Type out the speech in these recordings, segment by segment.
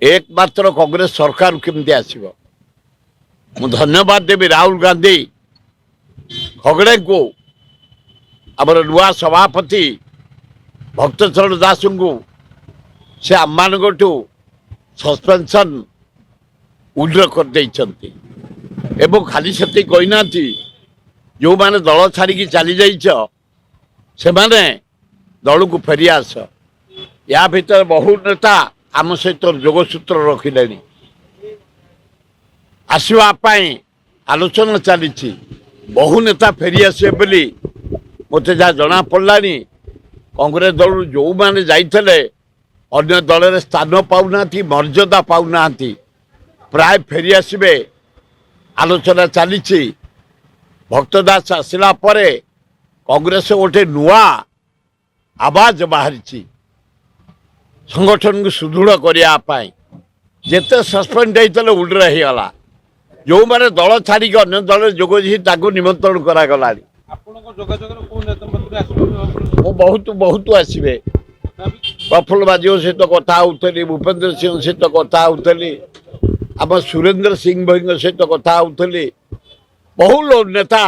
एकमात्र कांग्रेस सरकार केमती आसब मु धन्यवाद देवी राहुल गांधी खगड़े को आमर नुआ सभापति भक्तचरण दास को से आम सस्पेंशन उड्र कर खाली से कहना जो मैंने दल छाड़ी चली से माने दल को फेरी आस या भीतर बहु नेता आम सहित जोगसूत्र रखिले आसवाई आलोचना चली बहु नेता फेरी आसे बोली मत जहाँ जना पड़ा कांग्रेस दल जो मैंने जाइए अन्य दल में स्थान पाऊना मर्यादा पाऊना प्राय फेरी आसबे आलोचना चली भक्तदास आसला परे कांग्रेस गोटे नुआ आवाज बाहरी संगठन को सुदृढ़ करने जिते सस्पेंड होते उड्रे होगला जो मैंने दल छाड़ी अन्य दल जोगी निमंत्रण करागला बहुत बहुत आसबे प्रफुल्ल बाजी सहित कथा होली भूपेन्द्र सिंह सहित कथा होली आम सुरेंद्र सिंह भाई सहित कथा होली बहु लोग नेता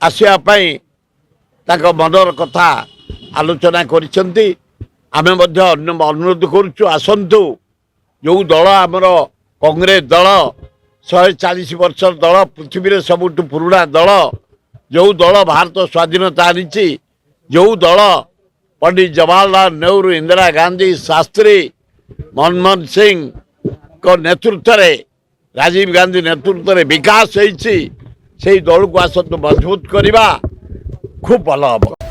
आसवाई मनर कथा आलोचना करिसेंती आमे अनुरोध करुचु आसंतु जो दल आमर कांग्रेस दल 140 वर्ष दल पृथ्वी सबुठ पुराणा दल जो दल भारत स्वाधीनता आनी जो दल पंडित जवाहरलाल नेहरू इंदिरा गांधी शास्त्री मनमोहन सिंह को नेतृत्व में राजीव गांधी नेतृत्व में विकास होती से दल को आसतु मजबूत करवा खूब भल हम।